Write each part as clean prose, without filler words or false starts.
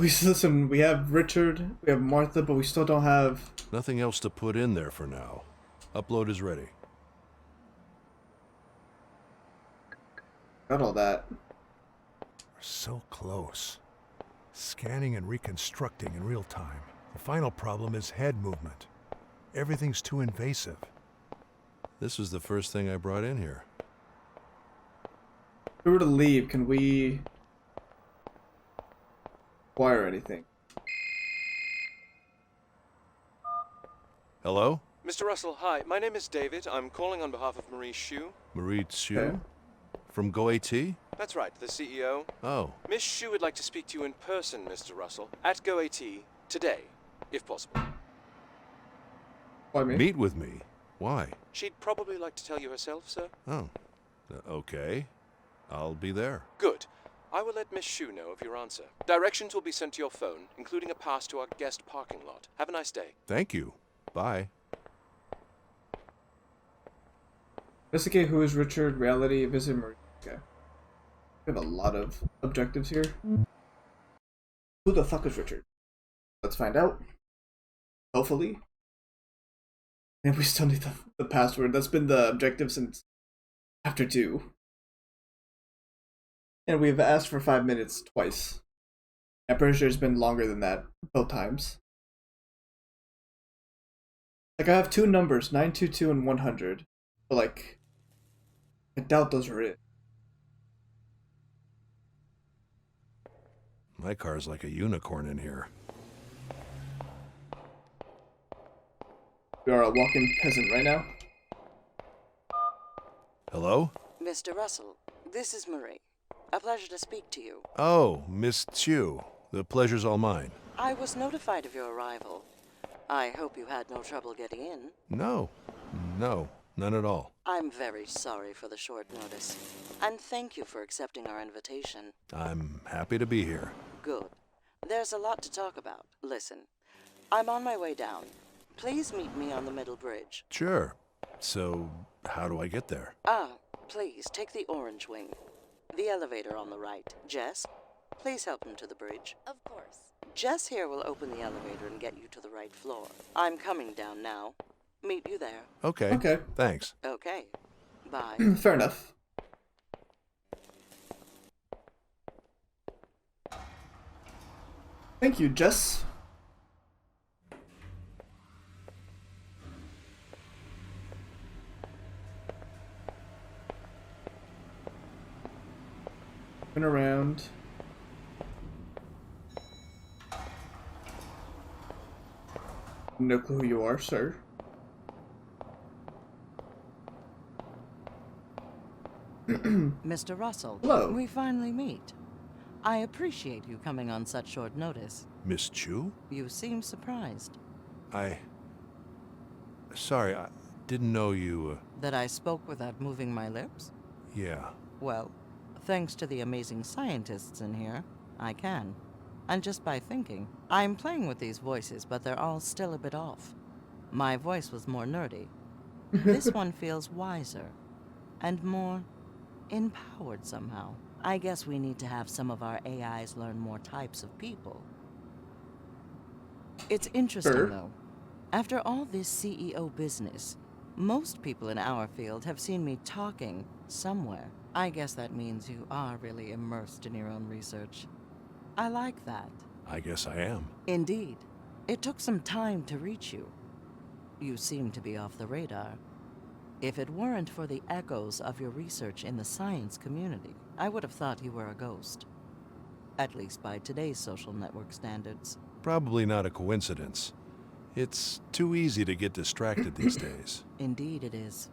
Listen, we have Richard, we have Martha, but we still don't have... Nothing else to put in there for now. Upload is ready. Got all that. We're so close. Scanning and reconstructing in real time. The final problem is head movement. Everything's too invasive. This was the first thing I brought in here. If we were to leave, can we acquire anything? Hello? Mr. Russell, hi. My name is David. I'm calling on behalf of Marie Shu. Marie Chu? Okay. From GoAT? That's right, the CEO. Oh, Miss Shu would like to speak to you in person, Mr. Russell, at GoAT today, if possible. Why me? meet with me. Why? She'd probably like to tell you herself, sir. Oh, okay. I'll be there. Good. I will let Miss Shu know of your answer. Directions will be sent to your phone, including a pass to our guest parking lot. Have a nice day. Thank you. Bye. Investigate who is Richard, reality, visit Marie. Okay. We have a lot of objectives here. Who the fuck is Richard? Let's find out. Hopefully. And we still need the password. That's been the objective since chapter 2. And we've asked for 5 minutes twice. I'm pretty sure it's been longer than that both times. Like, I have two numbers, 922 and 100. But, like, I doubt those are it. My car's like a unicorn in here. We are a walking peasant right now. Hello? Mr. Russell, this is Marie. A pleasure to speak to you. Oh, Miss Chu. The pleasure's all mine. I was notified of your arrival. I hope you had no trouble getting in. No, none at all. I'm very sorry for the short notice. And thank you for accepting our invitation. I'm happy to be here. Good. There's a lot to talk about. Listen, I'm on my way down. Please meet me on the middle bridge. Sure. So, how do I get there? Please take the orange wing. The elevator on the right. Jess, please help him to the bridge. Of course. Jess here will open the elevator and get you to the right floor. I'm coming down now. Meet you there. Okay. Okay. Thanks. Okay. Bye. Fair enough. Thank you, Jess. Turn around. No clue who you are, sir. Mr. Russell, Hello. we finally meet. I appreciate you coming on such short notice. Miss Chu? You seem surprised. Sorry, I didn't know you, That I spoke without moving my lips? yeah. Well, thanks to the amazing scientists in here, I can. And just by thinking, I'm playing with these voices, but they're all still a bit off. My voice was more nerdy. This one feels wiser and more empowered somehow. I guess we need to have some of our AIs learn more types of people. It's interesting, Sure. though. After all this CEO business, most people in our field have seen me talking somewhere. I guess that means you are really immersed in your own research. I like that. I guess I am. Indeed. It took some time to reach you. You seem to be off the radar. If it weren't for the echoes of your research in the science community, I would have thought you were a ghost. At least by today's social network standards. Probably not a coincidence. It's too easy to get distracted these days. Indeed it is.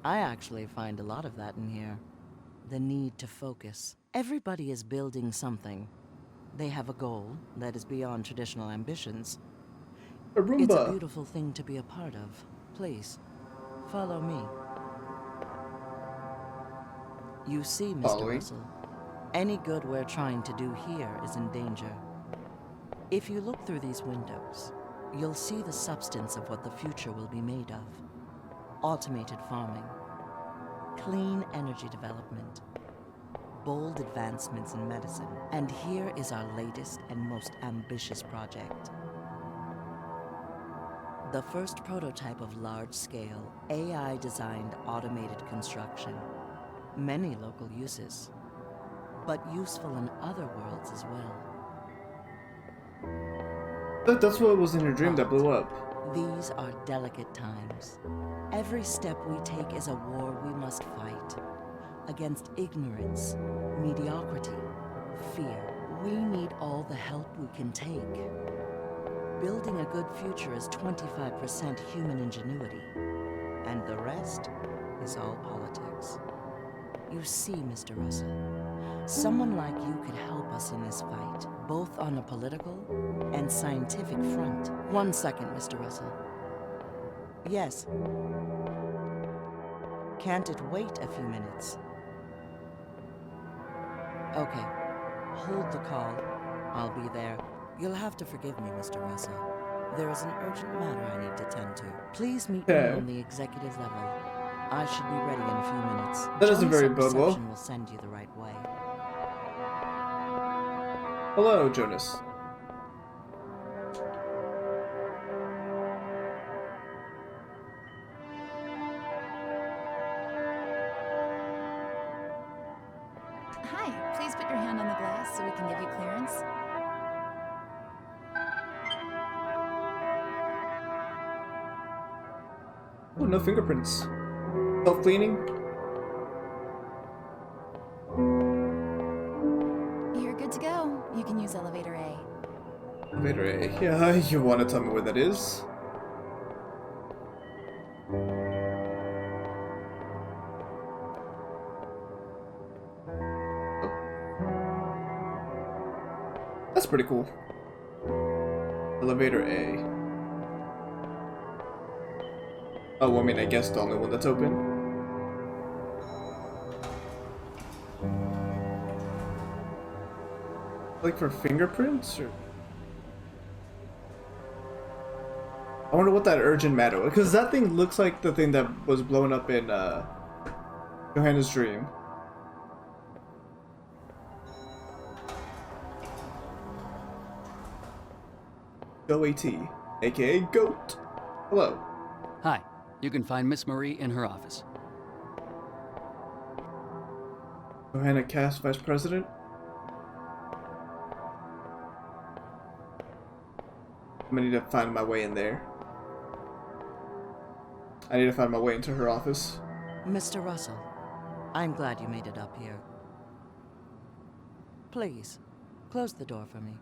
I actually find a lot of that in here. The need to focus. Everybody is building something. They have a goal that is beyond traditional ambitions. A It's a Roomba. beautiful thing to be a part of. Please, follow me. You see, Mr. Following. Russell, any good we're trying to do here is in danger. If you look through these windows, you'll see the substance of what the future will be made of. Automated farming, clean energy development, bold advancements in medicine. And here is our latest and most ambitious project. The first prototype of large-scale, AI-designed automated construction. Many local uses, but useful in other worlds as well. That's what was in your dream that blew up. These are delicate times. Every step we take is a war we must fight. Against ignorance, mediocrity, fear. We need all the help we can take. Building a good future is 25% human ingenuity, and the rest is all politics. You see, Mr. Russell, someone like you could help us in this fight, both on a political and scientific front. 1 second, Mr. Russell. Yes. Can't it wait a few minutes? Okay. Hold the call. I'll be there. You'll have to forgive me, Mr. Russell. There is an urgent matter I need to tend to. Please meet me on the executive level. I should be ready in a few minutes. That doesn't very Jonas' bode well. reception will send you the right way. Hello, Jonas. Hi, please put your hand on the glass so we can give you clearance. Oh, no fingerprints. Self-cleaning? You're good to go. You can use elevator A. Elevator A. Yeah, you want to tell me where that is? That's pretty cool. Elevator A. Oh, I mean, I guess the only one that's open. Like for fingerprints, or I wonder what that urgent matter was, because that thing looks like the thing that was blown up in Johanna's dream. Go AT, aka Goat. Hello. Hi. You can find Miss Marie in her office. Johanna Cass, Vice President. I'm gonna need to find my way in there. I need to find my way into her office. Mr. Russell, I'm glad you made it up here. Please, close the door for me.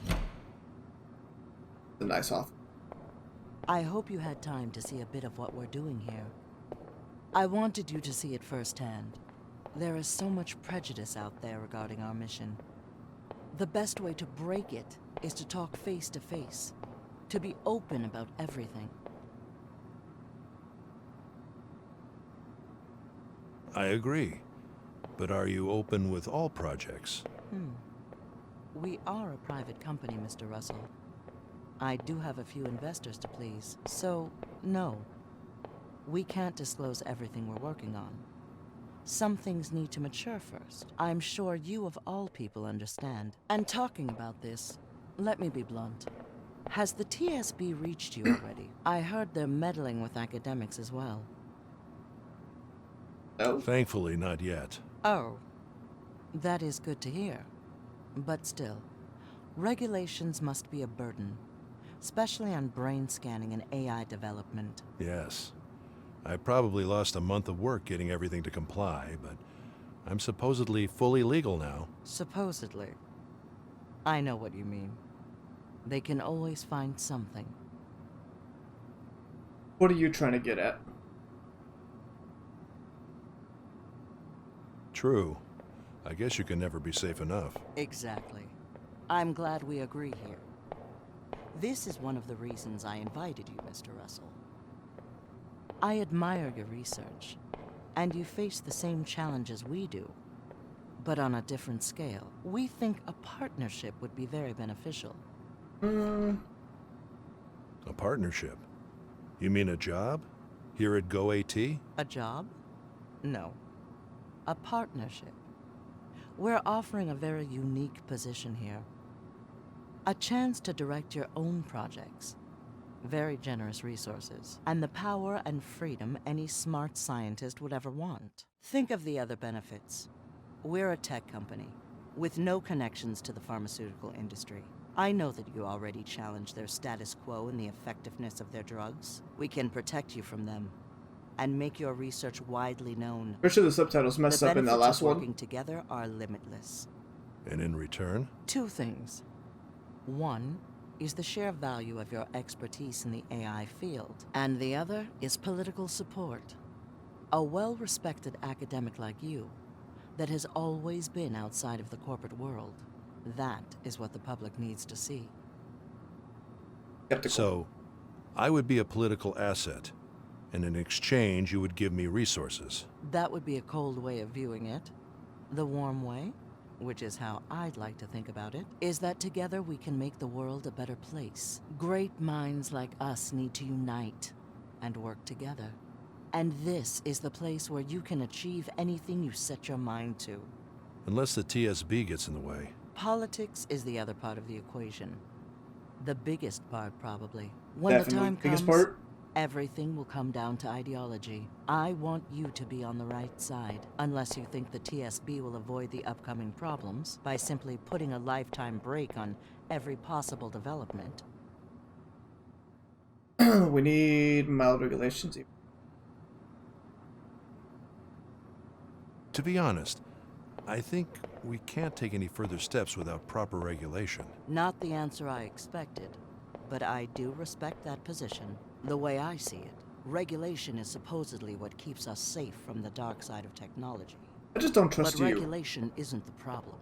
It's a nice office. I hope you had time to see a bit of what we're doing here. I wanted you to see it firsthand. There is so much prejudice out there regarding our mission. The best way to break it is to talk face to face, to be open about everything. I agree. But are you open with all projects? We are a private company, Mr. Russell. I do have a few investors to please, so no. We can't disclose everything we're working on. Some things need to mature first. I'm sure you of all people understand. And talking about this, let me be blunt. Has the TSB reached you already? I heard they're meddling with academics as well. No? Thankfully, not yet. Oh, that is good to hear. But still, regulations must be a burden, especially on brain scanning and AI development. Yes. I probably lost a month of work getting everything to comply, but I'm supposedly fully legal now. Supposedly. I know what you mean. They can always find something. What are you trying to get at? True. I guess you can never be safe enough. Exactly. I'm glad we agree here. This is one of the reasons I invited you, Mr. Russell. I admire your research, and you face the same challenges we do, but on a different scale. We think a partnership would be very beneficial. A partnership? You mean a job? Here at GoAT? A job? No. A partnership. We're offering a very unique position here. A chance to direct your own projects. Very generous resources. And the power and freedom any smart scientist would ever want. Think of the other benefits. We're a tech company, with no connections to the pharmaceutical industry. I know that you already challenge their status quo and the effectiveness of their drugs. We can protect you from them, and make your research widely known. Pretty sure the subtitles messed up in that last The benefits of one. working together are limitless. And in return? Two things. One is the sheer value of your expertise in the AI field, and the other is political support. A well-respected academic like you that has always been outside of the corporate world. That is what the public needs to see. Skeptical. So, I would be a political asset, and in exchange you would give me resources. That would be a cold way of viewing it. The warm way, which is how I'd like to think about it, is that together we can make the world a better place. Great minds like us need to unite and work together. And this is the place where you can achieve anything you set your mind to. Unless the TSB gets in the way. Politics is the other part of the equation. The biggest part, probably. When the Definitely time biggest comes, part. everything will come down to ideology. I want you to be on the right side, unless you think the TSB will avoid the upcoming problems by simply putting a lifetime brake on every possible development. We need mild regulations. To be honest, I think we can't take any further steps without proper regulation. Not the answer I expected, but I do respect that position. The way I see it, regulation is supposedly what keeps us safe from the dark side of technology. I just don't trust But you. regulation isn't the problem.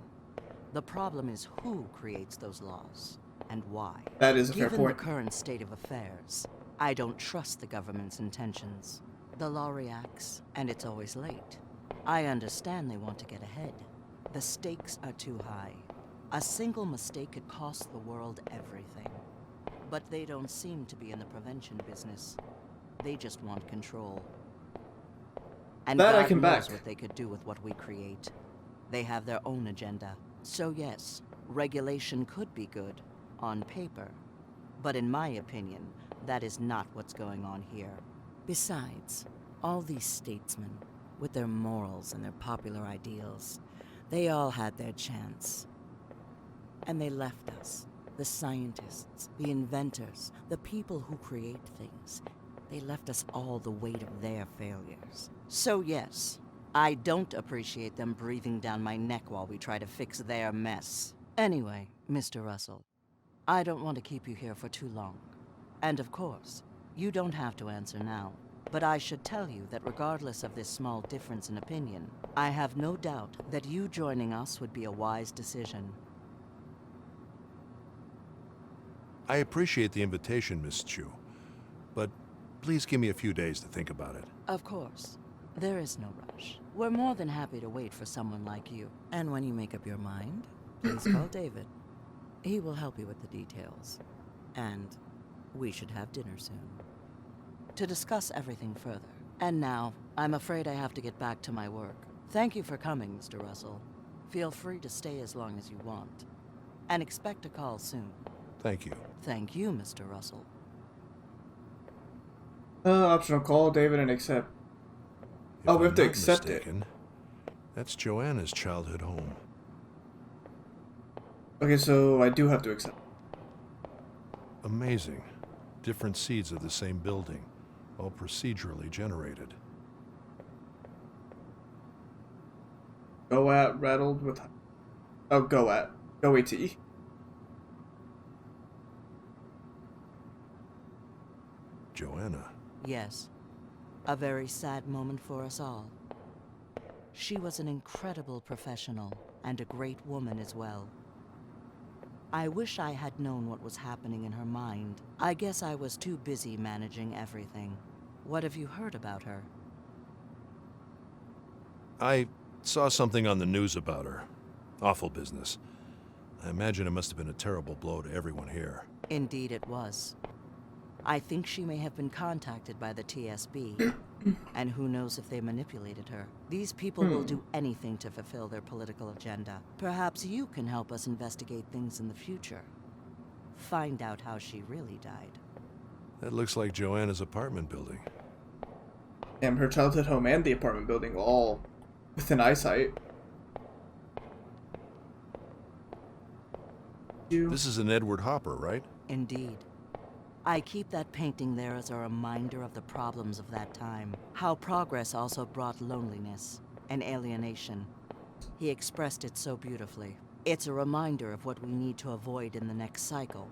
The problem is who creates those laws, and why. That is a fair Given point. the current state of affairs, I don't trust the government's intentions. The law reacts, and it's always late. I understand they want to get ahead. The stakes are too high. A single mistake could cost the world everything. But they don't seem to be in the prevention business. They just want control. And That I God can knows back. what they could do with what we create. They have their own agenda. So yes, regulation could be good, on paper. But in my opinion, that is not what's going on here. Besides, all these statesmen, with their morals and their popular ideals, they all had their chance. And they left us, the scientists, the inventors, the people who create things. They left us all the weight of their failures. So yes, I don't appreciate them breathing down my neck while we try to fix their mess. Anyway, Mr. Russell, I don't want to keep you here for too long. And of course, you don't have to answer now. But I should tell you that regardless of this small difference in opinion, I have no doubt that you joining us would be a wise decision. I appreciate the invitation, Miss Chu, but please give me a few days to think about it. Of course. There is no rush. We're more than happy to wait for someone like you. And when you make up your mind, please call David. He will help you with the details. And we should have dinner soon to discuss everything further. And now, I'm afraid I have to get back to my work. Thank you for coming, Mr. Russell. Feel free to stay as long as you want. And expect a call soon. Thank you. Thank you, Mr. Russell. Optional call David and accept. If Oh, we I'm have to not accept it. mistaken, that's Joanna's childhood home. Okay, so I do have to accept. Amazing. Different seeds of the same building, all procedurally generated. Go at rattled with. Oh, go at. Go at. Joanna. Yes. A very sad moment for us all. She was an incredible professional and a great woman as well. I wish I had known what was happening in her mind. I guess I was too busy managing everything. What have you heard about her? I saw something on the news about her. Awful business. I imagine it must have been a terrible blow to everyone here. Indeed it was. I think she may have been contacted by the TSB. And who knows if they manipulated her. These people will do anything to fulfill their political agenda. Perhaps you can help us investigate things in the future. Find out how she really died. That looks like Joanna's apartment building. Damn, her childhood home and the apartment building all within eyesight. This is an Edward Hopper, right? Indeed. I keep that painting there as a reminder of the problems of that time. How progress also brought loneliness and alienation. He expressed it so beautifully. It's a reminder of what we need to avoid in the next cycle.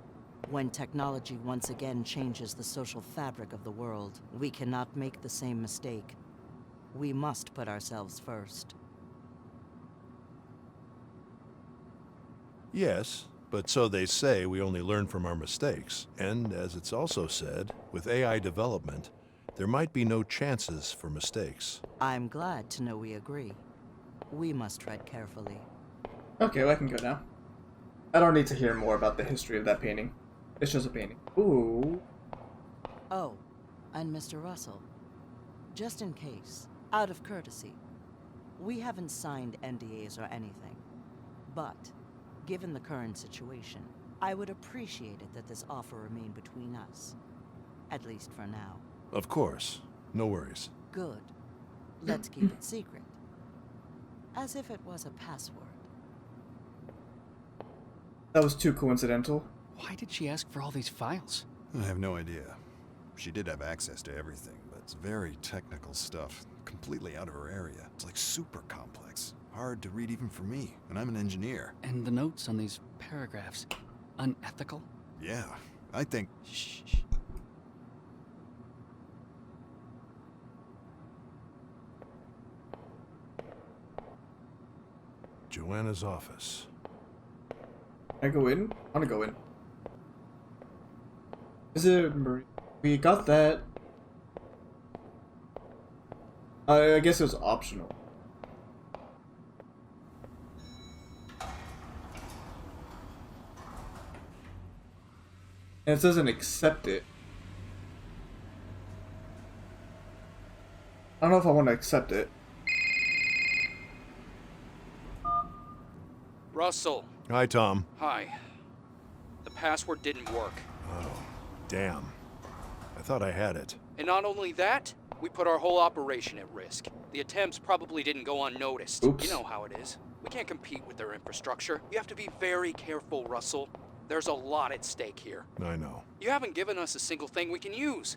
When technology once again changes the social fabric of the world, we cannot make the same mistake. We must put ourselves first. Yes, but so they say we only learn from our mistakes. And as it's also said, with AI development, there might be no chances for mistakes. I'm glad to know we agree. We must tread carefully. Okay, well, I can go now. I don't need to hear more about the history of that painting. It's just a painting. Ooh. Oh, and Mr. Russell, just in case, out of courtesy, we haven't signed NDAs or anything, but given the current situation, I would appreciate it that this offer remain between us, at least for now. Of course. No worries. Good. Let's keep it secret. As if it was a password. That was too coincidental. Why did she ask for all these files? I have no idea. She did have access to everything, but it's very technical stuff. Completely out of her area. It's like super complex. Hard to read even for me, and I'm an engineer. And the notes on these paragraphs, unethical? Yeah, I think... Shh. Joanna's office. Can I go in? I wanna go in. Is it Marie? We got that. I guess it was optional. And it doesn't accept it. I don't know if I want to accept it. Russell. Hi, Tom. Hi. The password didn't work. Oh, damn. I thought I had it. And not only that, we put our whole operation at risk. The attempts probably didn't go unnoticed. Oops. You know how it is. We can't compete with their infrastructure. You have to be very careful, Russell. There's a lot at stake here. I know. You haven't given us a single thing we can use.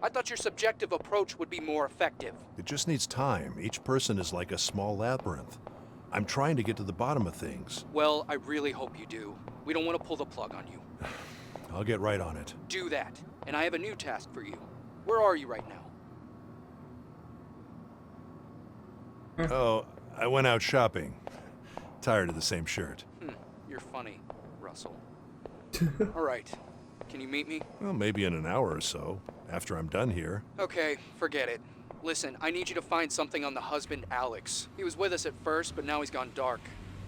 I thought your subjective approach would be more effective. It just needs time. Each person is like a small labyrinth. I'm trying to get to the bottom of things. Well, I really hope you do. We don't want to pull the plug on you. I'll get right on it. Do that. And I have a new task for you. Where are you right now? Oh, I went out shopping. Tired of the same shirt. You're funny, Russell. All right. Can you meet me? Well, maybe in an hour or so, after I'm done here. Okay, forget it. Listen, I need you to find something on the husband, Alex. He was with us at first, but now he's gone dark.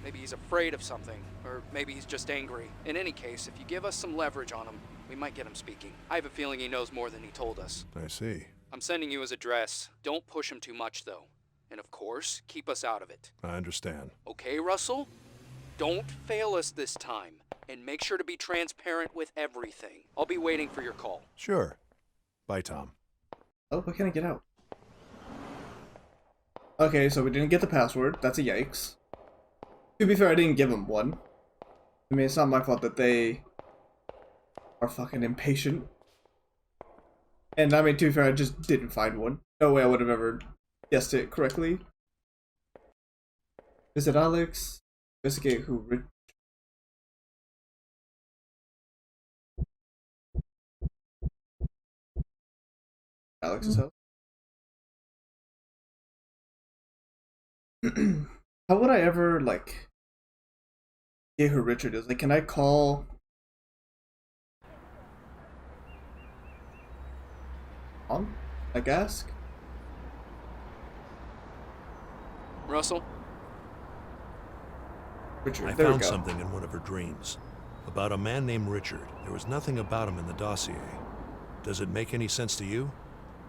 Maybe he's afraid of something, or maybe he's just angry. In any case, if you give us some leverage on him, we might get him speaking. I have a feeling he knows more than he told us. I see. I'm sending you his address. Don't push him too much, though. And of course, keep us out of it. I understand. Okay, Russell? Don't fail us this time, and make sure to be transparent with everything. I'll be waiting for your call. Sure. Bye, Tom. Oh, why can't I get out? Okay, so we didn't get the password. That's a yikes. To be fair, I didn't give them one. I mean, it's not my fault that they are fucking impatient. And I mean, to be fair, I just didn't find one. No way I would have ever guessed it correctly. Visit Alex. Investigate who... Alex's house. How would I ever, like, get who Richard is? Like, can I call... Mom? Like, ask? Russell? Richard, I there we found go. something in one of her dreams. About a man named Richard. There was nothing about him in the dossier. Does it make any sense to you?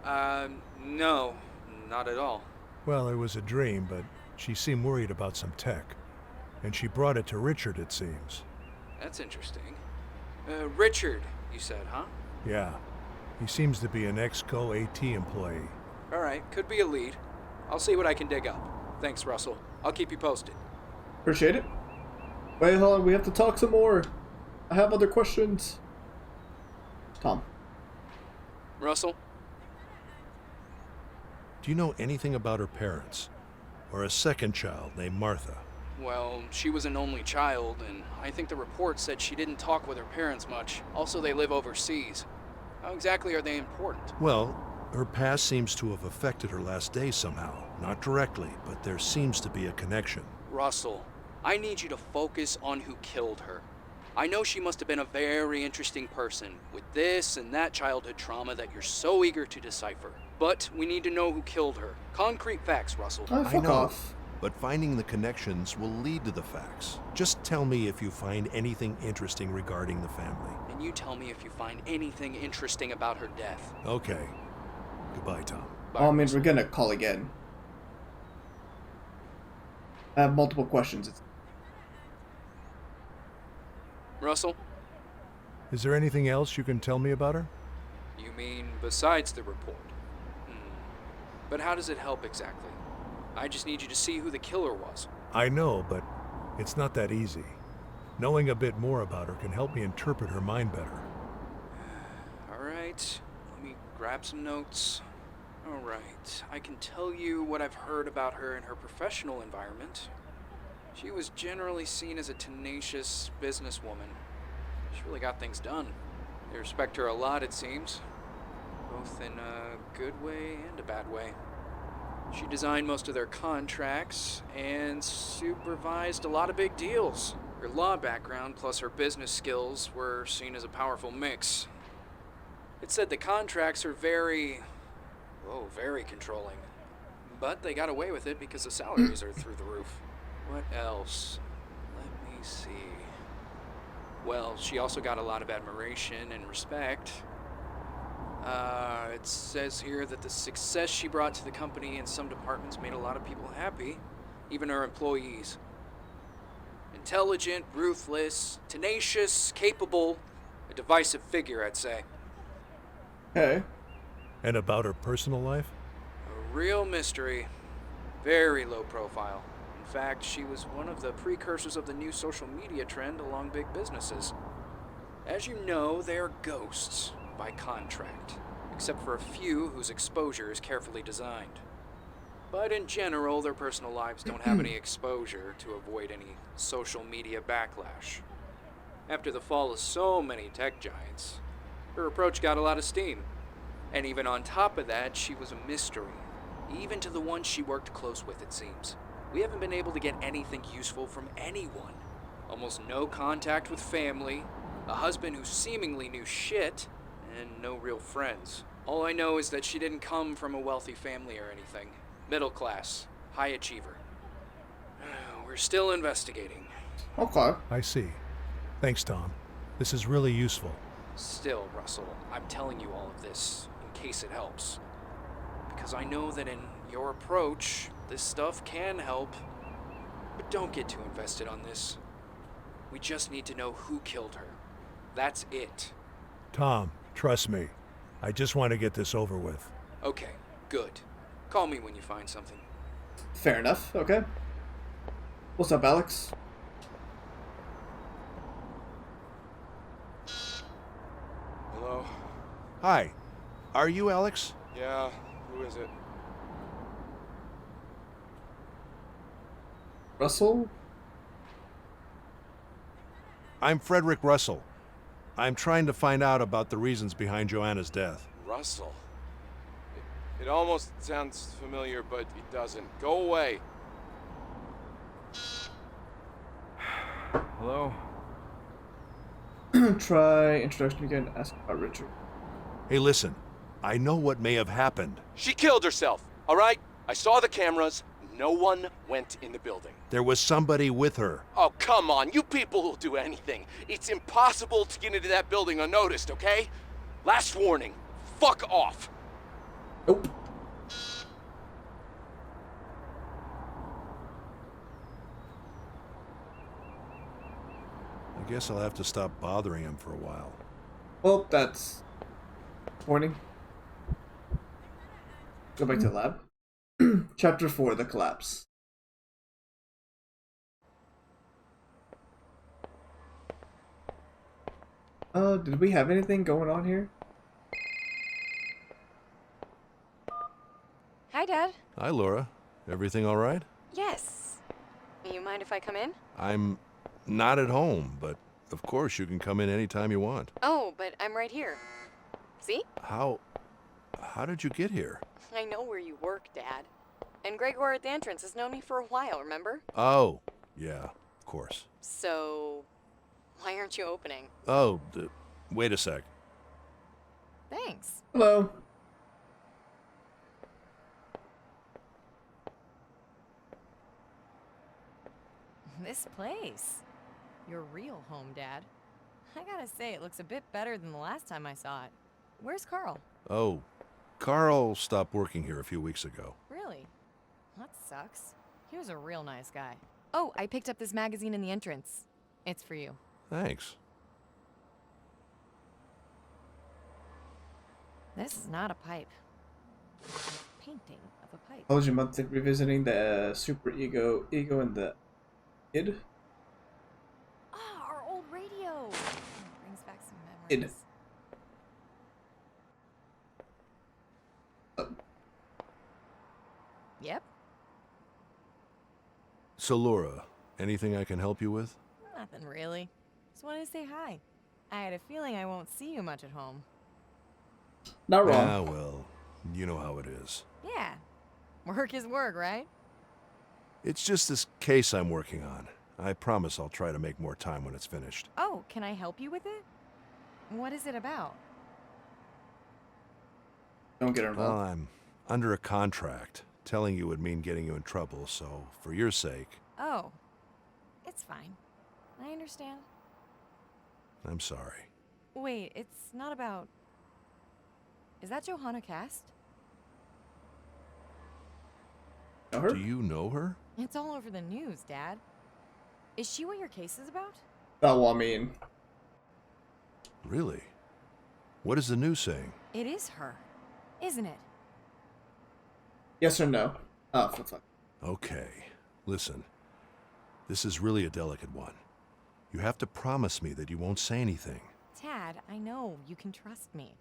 No, not at all. Well, it was a dream, but she seemed worried about some tech. And she brought it to Richard, it seems. That's interesting. Richard, you said, huh? Yeah. He seems to be an ex-co AT employee. Alright, could be a lead. I'll see what I can dig up. Thanks, Russell. I'll keep you posted. Appreciate it. Wait, hold on. We have to talk some more. I have other questions. Tom. Russell? Do you know anything about her parents? Or a second child named Martha? Well, she was an only child, and I think the report said she didn't talk with her parents much. Also, they live overseas. How exactly are they important? Well, her past seems to have affected her last days somehow. Not directly, but there seems to be a connection. Russell, I need you to focus on who killed her. I know she must have been a very interesting person, with this and that childhood trauma that you're so eager to decipher. But we need to know who killed her. Concrete facts, Russell. Oh, I fuck know, off. but finding the connections will lead to the facts. Just tell me if you find anything interesting regarding the family. And you tell me if you find anything interesting about her death. Okay. Goodbye, Tom. Bye, Oh, I mean, Russell. we're gonna call again. I have multiple questions. Russell, Is there anything else you can tell me about her? you mean besides the report? But how does it help exactly? I just need you to see who the killer was. I know, but it's not that easy. Knowing a bit more about her can help me interpret her mind better. Alright, let me grab some notes. Alright, I can tell you what I've heard about her in her professional environment. She was generally seen as a tenacious businesswoman. She really got things done. They respect her a lot, it seems. Both in a good way and a bad way. She designed most of their contracts and supervised a lot of big deals. Her law background plus her business skills were seen as a powerful mix. It said the contracts are very controlling. But they got away with it because the salaries are through the roof. What else? Let me see. Well, she also got a lot of admiration and respect. It says here that the success she brought to the company in some departments made a lot of people happy, even her employees. Intelligent, ruthless, tenacious, capable, a divisive figure, I'd say. Okay. And about her personal life? A real mystery. Very low profile. In fact, she was one of the precursors of the new social media trend along big businesses. As you know, they are ghosts by contract, except for a few whose exposure is carefully designed. But in general, their personal lives don't have any exposure to avoid any social media backlash. After the fall of so many tech giants, her approach got a lot of steam. And even on top of that, she was a mystery. Even to the ones she worked close with, it seems. We haven't been able to get anything useful from anyone. Almost no contact with family, a husband who seemingly knew shit, and no real friends. All I know is that she didn't come from a wealthy family or anything. Middle class, high achiever. We're still investigating. Okay. I see. Thanks, Tom. This is really useful. Still, Russell, I'm telling you all of this in case it helps. Because I know that in your approach, this stuff can help. But don't get too invested on this. We just need to know who killed her. That's it. Tom, trust me. I just want to get this over with. Okay, good. Call me when you find something. Fair enough. Okay. What's up, Alex? Hello? Hi. Are you Alex? Yeah, who is it? Russell? I'm Frederick Russell. I'm trying to find out about the reasons behind Joanna's death. Russell. It almost sounds familiar, but it doesn't. Go away. Hello? Try introduction again. Ask about Richard. Hey, listen. I know what may have happened. She killed herself, all right? I saw the cameras. No one went in the building. There was somebody with her. Oh, come on. You people will do anything. It's impossible to get into that building unnoticed, okay? Last warning. fuck off! Nope. I guess I'll have to stop bothering him for a while. Well, that's warning. Go back to the lab. Chapter 4, The Collapse. Did we have anything going on here? Hi, Dad. Hi, Laura. Everything all right? Yes. You mind if I come in? I'm not at home, but of course you can come in anytime you want. Oh, but I'm right here. See? How did you get here? I know where you work, Dad. And Gregor at the entrance has known me for a while, remember? Oh, yeah, of course. So, why aren't you opening? Oh, wait a sec. Thanks. Hello. This place. Your real home, Dad. I gotta say, it looks a bit better than the last time I saw it. Where's Carl? Oh, Carl stopped working here a few weeks ago. Really? That sucks. He was a real nice guy. Oh, I picked up this magazine in the entrance. It's for you. Thanks. This is not a pipe. It's a painting of a pipe. How was your month revisiting the super ego and the id? Ah, our old radio! Brings back some Id. memories. Yep. So, Laura, anything I can help you with? Nothing really. Just wanted to say hi. I had a feeling I won't see you much at home. Not wrong. Ah, well, you know how it is. Yeah. Work is work, right? It's just this case I'm working on. I promise I'll try to make more time when it's finished. Oh, can I help you with it? What is it about? Don't get her Well, involved. I'm under a contract. Telling you would mean getting you in trouble, so for your sake, Oh. It's fine. I understand. I'm sorry. Wait, it's not about... Is that Johanna Cast? Know her? Do you know her? It's all over the news, Dad. Is she what your case is about? Oh, well, I mean, Really? What is the news saying? It is her, isn't it? yes or no? Oh, for fuck. Okay, listen. This is really a delicate one. You have to promise me that you won't say anything. Dad, I know. You can trust me.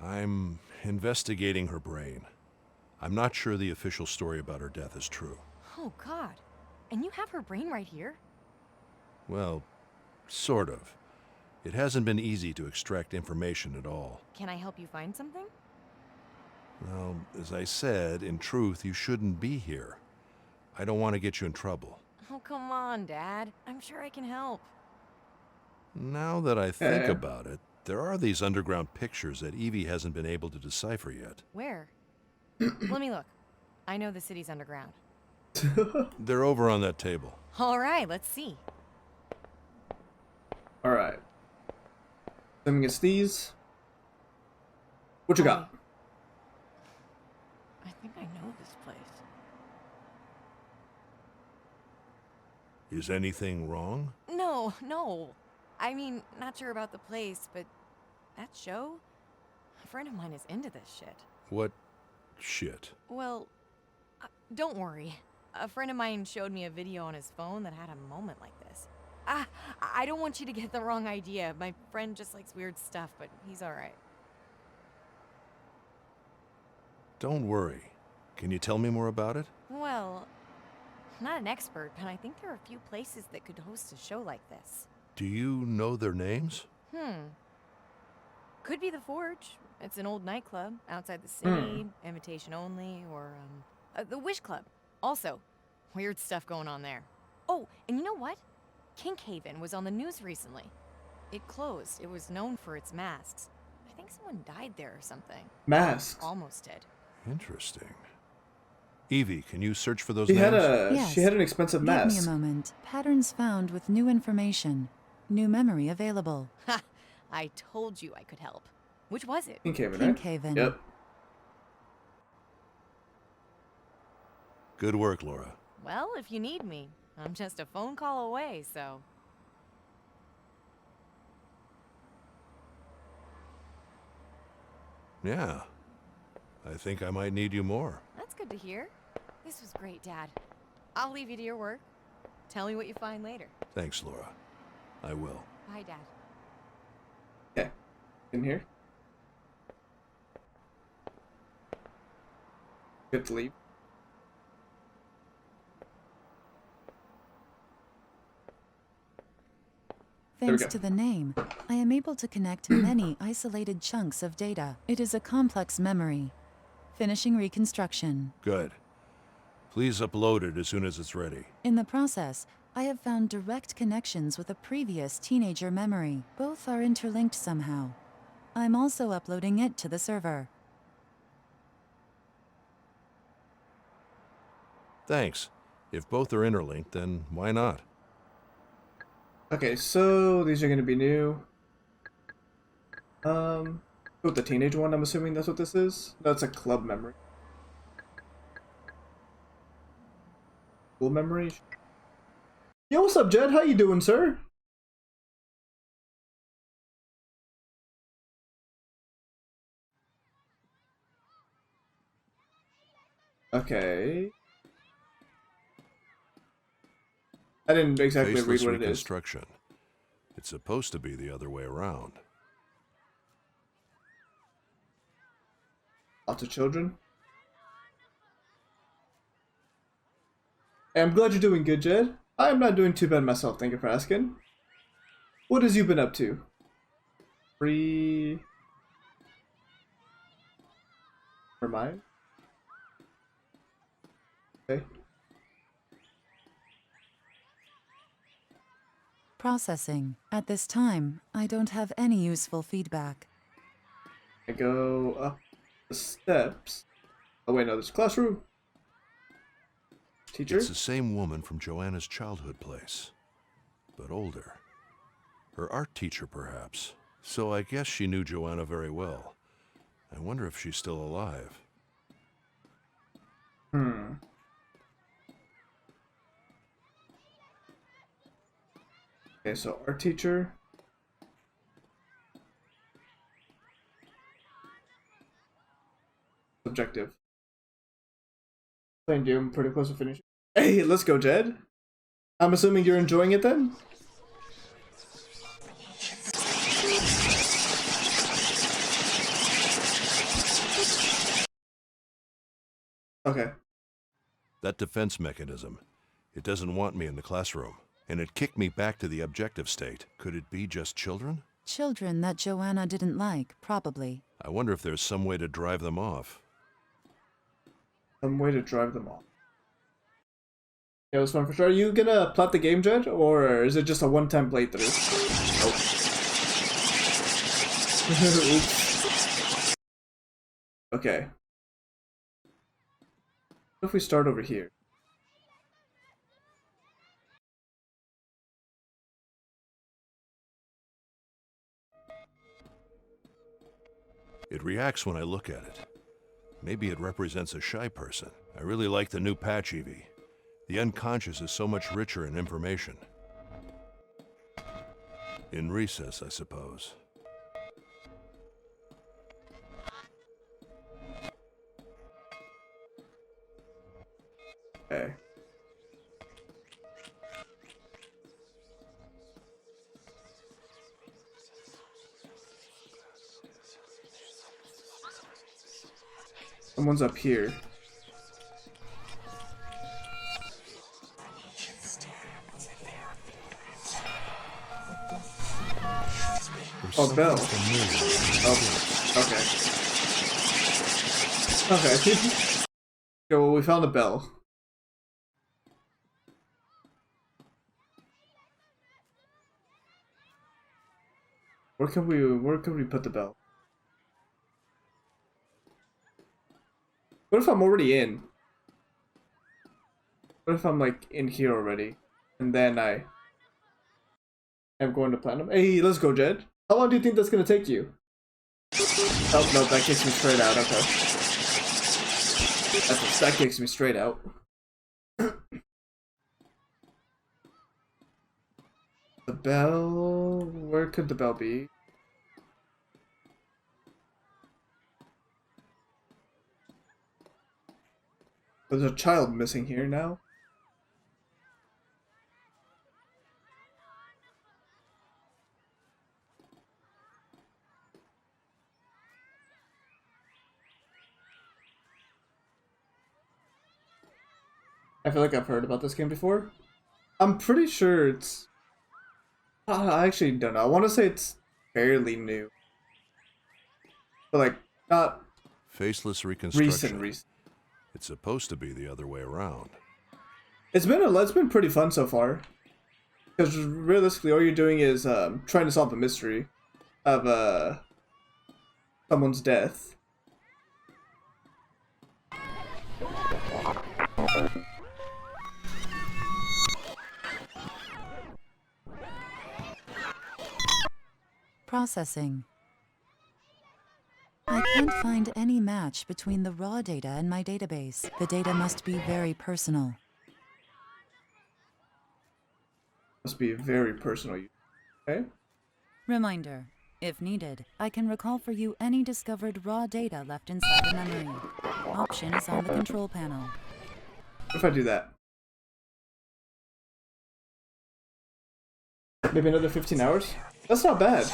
I'm investigating her brain. I'm not sure the official story about her death is true. Oh, God. And you have her brain right here? Well, sort of. It hasn't been easy to extract information at all. Can I help you find something? Well, as I said, in truth, you shouldn't be here. I don't want to get you in trouble. Oh, come on, Dad. I'm sure I can help. Now that I think about it, there are these underground pictures that Evie hasn't been able to decipher yet. Where? Let me look. I know the city's underground. They're over on that table. All right, let's see. Alright. Assuming it's these. What you got? I think I know this place. Is anything wrong? No. I mean, not sure about the place, but that show? A friend of mine is into this shit. What shit? Well, don't worry. A friend of mine showed me a video on his phone that had a moment like this. I don't want you to get the wrong idea. My friend just likes weird stuff, but he's alright. Don't worry. Can you tell me more about it? Well, I'm not an expert, but I think there are a few places that could host a show like this. Do you know their names? Could be the Forge. It's an old nightclub outside the city, invitation only, or, the Wish Club. Also, weird stuff going on there. Oh, and you know what? Kinkhaven was on the news recently. It closed. It was known for its masks. I think someone died there or something. Masks. Almost did. Interesting. Evie, can you search for those She names? had Yes. she had an expensive Give me mask. a moment. Patterns found with new information. New memory available. Ha! I told you I could help. Which was it? Kinkhaven, right? Kinkhaven. Yep. Good work, Laura. Well, if you need me, I'm just a phone call away, so... Yeah. I think I might need you more. That's good to hear. This was great, Dad. I'll leave you to your work. Tell me what you find later. Thanks, Laura. I will. Bye, Dad. Okay. In here. Good to leave. we Thanks go. to the name, I am able to connect many isolated chunks of data. It is a complex memory. Finishing reconstruction. Good. Please upload it as soon as it's ready. In the process, I have found direct connections with a previous teenager memory. Both are interlinked somehow. I'm also uploading it to the server. Thanks. If both are interlinked, then why not? Okay, so these are going to be new. With the teenage one, I'm assuming that's what this is. That's a club memory. School memory. Yo, what's up, Jed? How you doing, sir? Okay. I didn't exactly Faceless read what it is. reconstruction. It's supposed to be the other way around. Lots of children. Hey, I'm glad you're doing good, Jed. I'm not doing too bad myself, thank you for asking. What has you been up to? Free... For mine? Okay. Processing. At this time, I don't have any useful feedback. I go up the steps. Oh wait, no, there's a classroom. Teacher? It's the same woman from Joanna's childhood place, but older. Her art teacher, perhaps. So I guess she knew Joanna very well. I wonder if she's still alive. Okay, so art teacher. Subjective. Thank you, I'm pretty close to finishing. Hey, let's go, Jed. I'm assuming you're enjoying it then? Okay. That defense mechanism, it doesn't want me in the classroom, and it kicked me back to the objective state. Could it be just children? Children that Joanna didn't like, probably. I wonder if there's some way to drive them off. Some way to drive them off. Yeah, it was fun for sure. Are you gonna plot the game, Jed? Or is it just a one-time playthrough? Oh. Oops. Okay. What if we start over here? It reacts when I look at it. Maybe it represents a shy person. I really like the new patch, Evie. The unconscious is so much richer in information. In recess, I suppose. Okay. Someone's up here. Oh, bell. Oh, okay. Okay. Okay, well, we found a bell. Where can we put the bell? What if I'm already in? What if I'm like in here already? And then I'm going to Platinum? Hey, let's go, Jed. How long do you think that's gonna take you? Oh, no, that kicks me straight out, okay. That kicks me straight out. The bell... Where could the bell be? There's a child missing here now. I feel like I've heard about this game before. I'm pretty sure it's... I actually don't know. I want to say it's fairly new. But like, not Faceless reconstruction. recent. It's supposed to be the other way around. It's been pretty fun so far. Because realistically, all you're doing is trying to solve the mystery of someone's death. Processing. I can't find any match between the raw data and my database. The data must be very personal. Must be very personal. Okay? Reminder. If needed, I can recall for you any discovered raw data left inside a memory. Option is on the control panel. What if I do that? Maybe another 15 hours? That's not bad.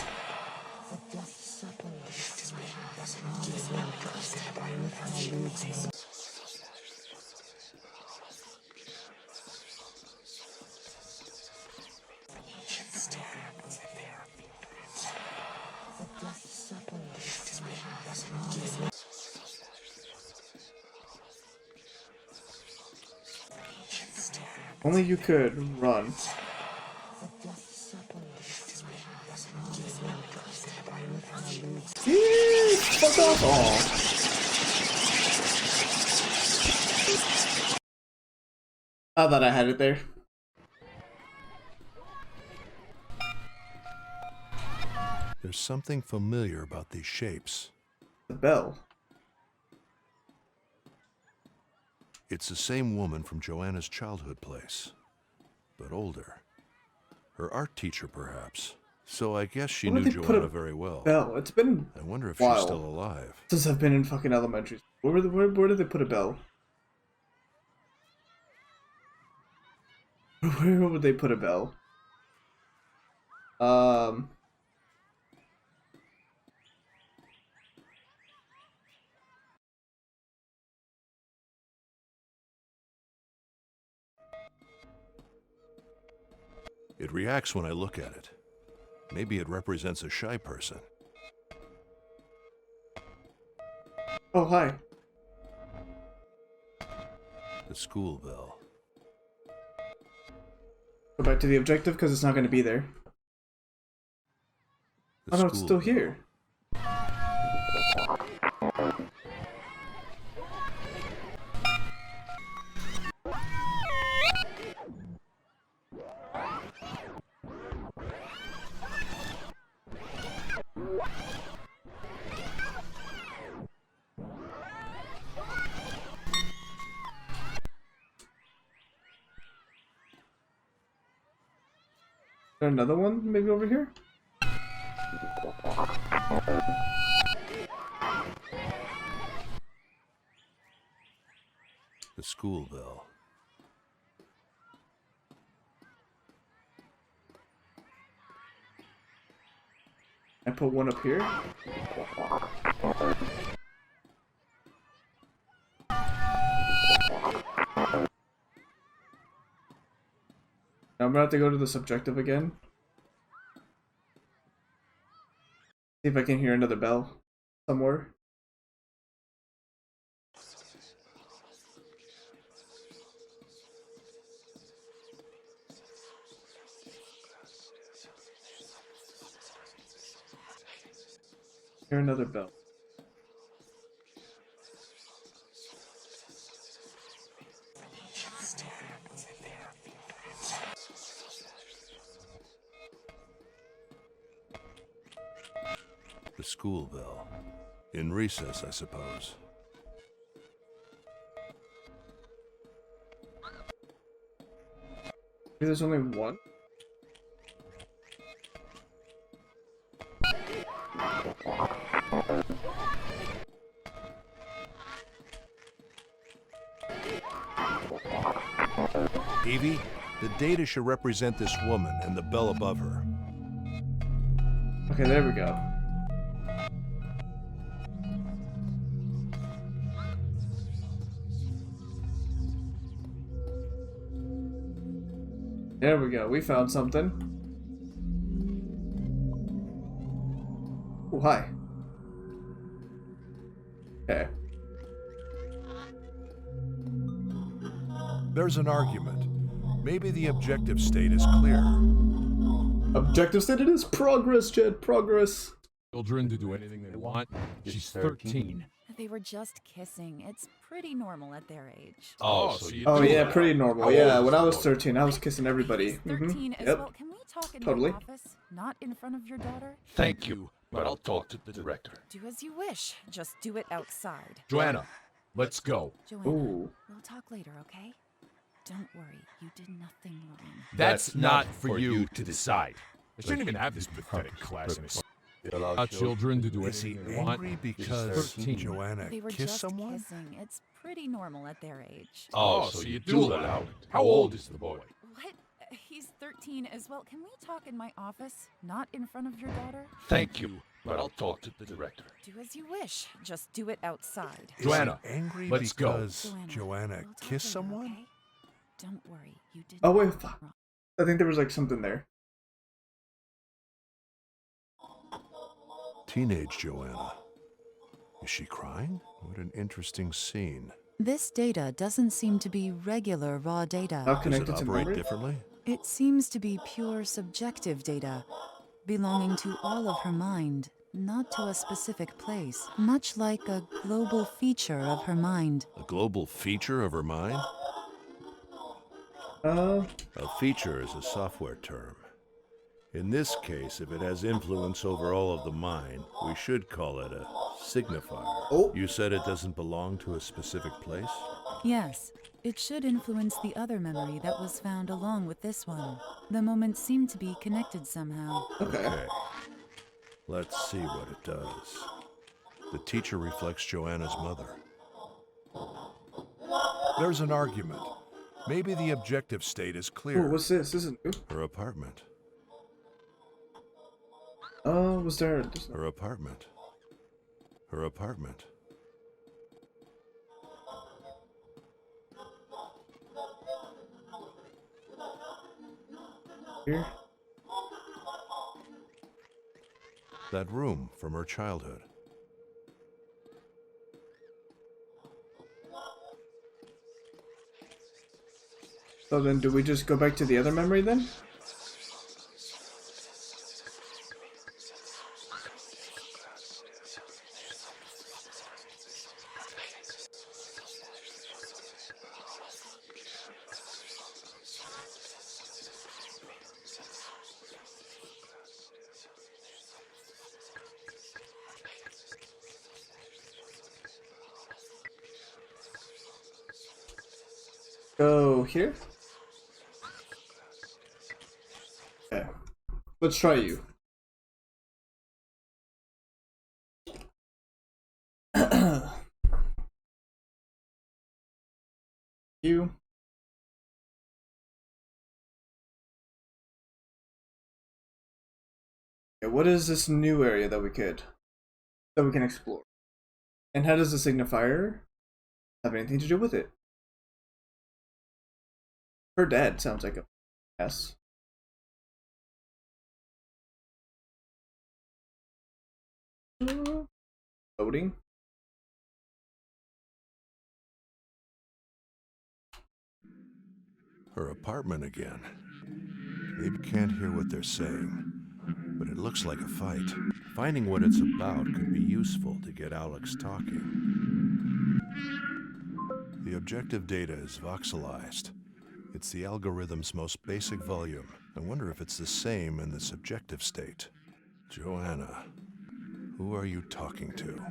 Only you could run. Fuck off! Aw. I thought I had it there. There's something familiar about these shapes. The bell. It's the same woman from Joanna's childhood place, but older. Her art teacher, perhaps. So I guess she knew Joanna very well. Bell. It's been I wonder if while she's still alive. since I've been in fucking elementary school. Where did they put a bell? Where would they put a bell? It reacts when I look at it. Maybe it represents a shy person. Oh, hi. The school bell. Go back to the objective because it's not going to be there. The Oh no, it's school still bell. here. Is there another one maybe over here? The school bell. I put one up here. Now I'm gonna have to go to this objective again. See if I can hear another bell somewhere. Hear another bell. The school bell. In recess, I suppose. There's only one? Evie, the data should represent this woman and the bell above her. Okay, there we go. There we go. We found something. Oh, hi. Okay. There's an argument. Maybe the objective state is clear. Objective state it is. Progress, Jed. Progress. Children to do anything they want. She's 13. They were just kissing. It's pretty normal at their age. Oh, so you Oh do yeah, that. pretty normal. How Yeah, old when is I the was boy? 13, I was kissing everybody. He's 13 as Yep. well. Can we talk in Totally. my office? Not in front of your daughter? Thank you, but I'll talk to the director. Do as you wish. Just do it outside. Joanna, let's go. Joanna, Ooh. we'll talk later, okay? Don't worry. You did nothing wrong. That's not for you to decide. I shouldn't even have this pathetic class in a allow children to do Is he anything they want. angry because 13. Joanna They were kissed just someone? kissing. It's pretty normal at their age. Oh, so you do allow it. How old is the boy? What? He's 13 as well. Can we talk in my office? Not in front of your daughter? Thank you, but I'll talk to the director. Do as you wish. Just do it outside. Is Joanna, he angry let's go. because Joanna we'll talk kissed later, someone? okay? Don't worry. You did Oh wait, nothing fuck. wrong. I think there was like something there. Teenage Joanna. Is she crying? What an interesting scene. This data doesn't seem to be regular raw data. How Does it connected to operate memory? differently? It seems to be pure subjective data, belonging to all of her mind, not to a specific place, much like a global feature of her mind. A global feature of her mind? Uh, A feature is a software term. In this case, if it has influence over all of the mind, we should call it a signifier. Oh. You said it doesn't belong to a specific place? Yes, it should influence the other memory that was found along with this one. The moments seem to be connected somehow. okay. Okay. Let's see what it does. The teacher reflects Joanna's mother. There's an argument. Maybe the objective state is Oh, clear. what's this? This is new. Her apartment. Oh, was there? Her apartment. Her apartment. Here? That room from her childhood. So then, do we just go back to the other memory then? Go here? Okay. Let's try you. You. Okay, what is this new area that we can explore? And how does the signifier have anything to do with it? Her dad sounds like a yes. Loading. Her apartment again. Maybe can't hear what they're saying, but it looks like a fight. Finding what it's about could be useful to get Alex talking. The objective data is voxelized. It's the algorithm's most basic volume. I wonder if it's the same in the subjective state. Joanna. Who are you talking to?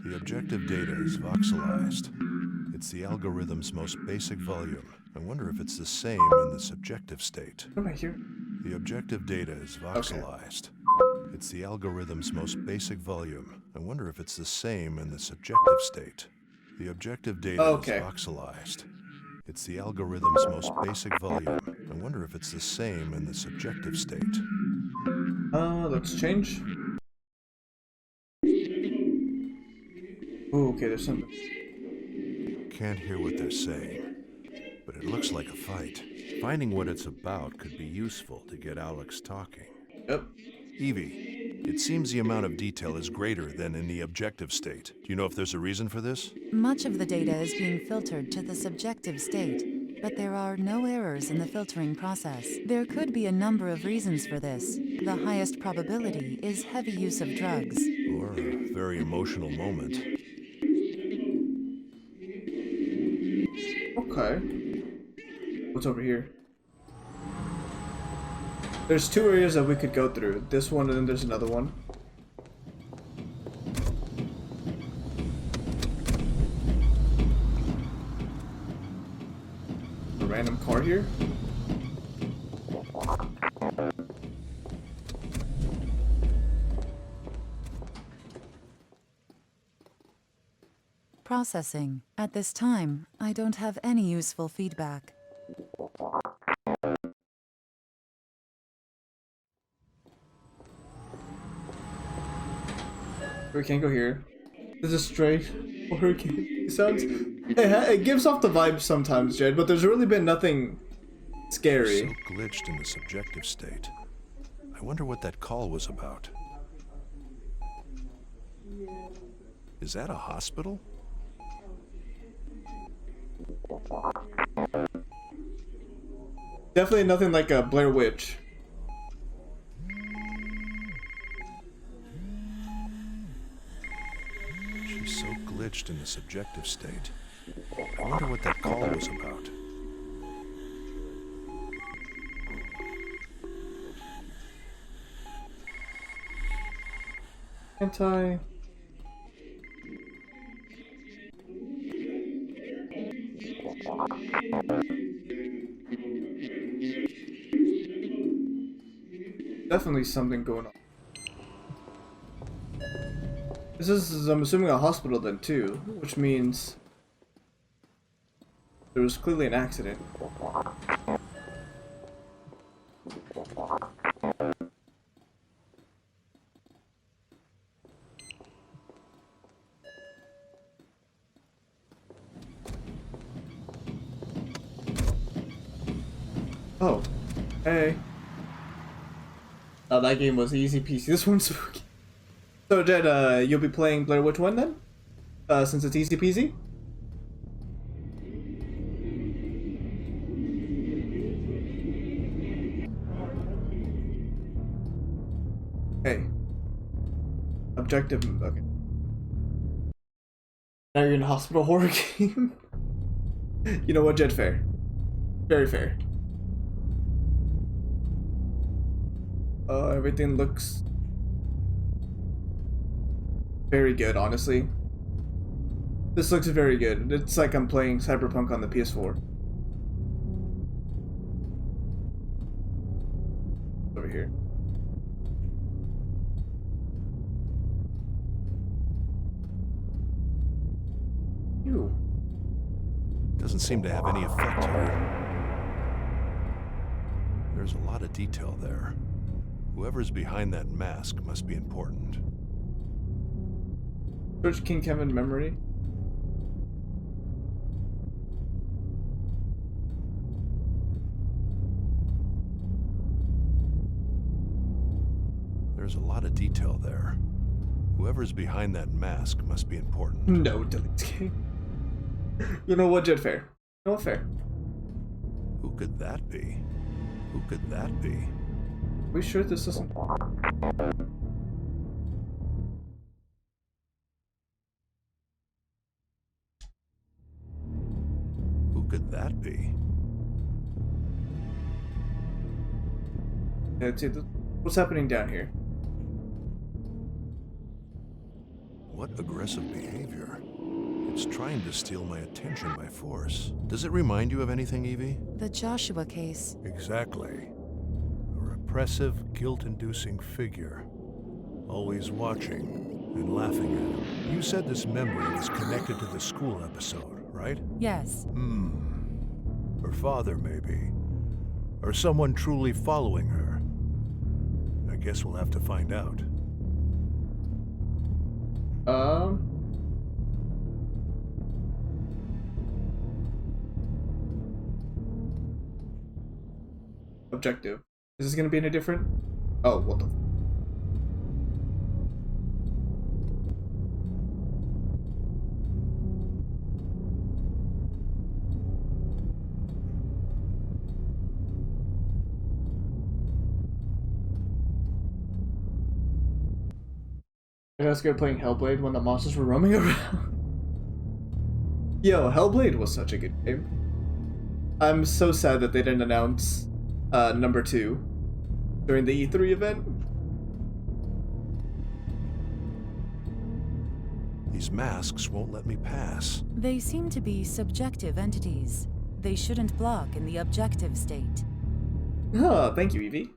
The objective data is voxelized. It's the algorithm's most basic volume. I wonder if it's the same in the subjective state. What am I here? The objective data is voxelized. It's the algorithm's most basic volume. I wonder if it's the same in the subjective state. The objective data is voxelized. It's the algorithm's most basic volume. I wonder if it's the same in the subjective state. Let's change. Oh, okay, there's something. Can't hear what they're saying, but it looks like a fight. Finding what it's about could be useful to get Alex talking. Yep. Evie, it seems the amount of detail is greater than in the objective state. Do you know if there's a reason for this? Much of the data is being filtered to the subjective state, but there are no errors in the filtering process. There could be a number of reasons for this. The highest probability is heavy use of drugs. Or a very emotional moment. Okay. What's over here? There's two areas that we could go through. This one and then there's another one. A random car here? Processing. At this time, I don't have any useful feedback. We can't go here. This is straight horror game. It sounds. It gives off the vibe sometimes, Jed, but there's really been nothing scary. So glitched in the subjective state. I wonder what that call was about. Is that a hospital? Definitely nothing like a Blair Witch. She's so glitched in the subjective state. I wonder what that call was about. Anti. Definitely something going on. This is, I'm assuming, a hospital then too, which means there was clearly an accident. Oh, hey. Oh, that game was easy peasy. This one's spooky. So, Jed, you'll be playing Blair Witch 1 then? Since it's easy peasy? Hey. Objective. Okay. Now you're in a hospital horror game? You know what, Jed? Fair. Very fair. Everything looks very good, honestly. This looks very good. It's like I'm playing Cyberpunk on the PS4. Over here. Ew. Doesn't seem to have any effect here. There's a lot of detail there. Whoever's behind that mask must be important. Search King Kevin memory. There's a lot of detail there. Whoever's behind that mask must be important. No, delete game. You know what, Jed? Fair. No fair. Who could that be? Who could that be? We sure this isn't? Who could that be? Yeah, let's see, what's happening down here? What aggressive behavior? It's trying to steal my attention by force. Does it remind you of anything, Evie? The Joshua case. Exactly. A repressive, guilt-inducing figure. Always watching and laughing at him. You said this memory was connected to the school episode, right? Yes. Her father, maybe. Or someone truly following her. I guess we'll have to find out. Objective. Is this gonna be any different? Oh, what the? I got scared playing Hellblade when the monsters were roaming around. Yo, Hellblade was such a good game. I'm so sad that they didn't announce number 2 during the E3 event. These masks won't let me pass. They seem to be subjective entities. They shouldn't block in the objective state. Oh, thank you, Evie.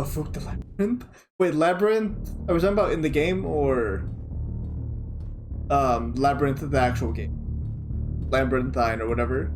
Oh, fuck the labyrinth. Wait, labyrinth? Are we talking about in the game or labyrinth the actual game? Labyrinthine or whatever.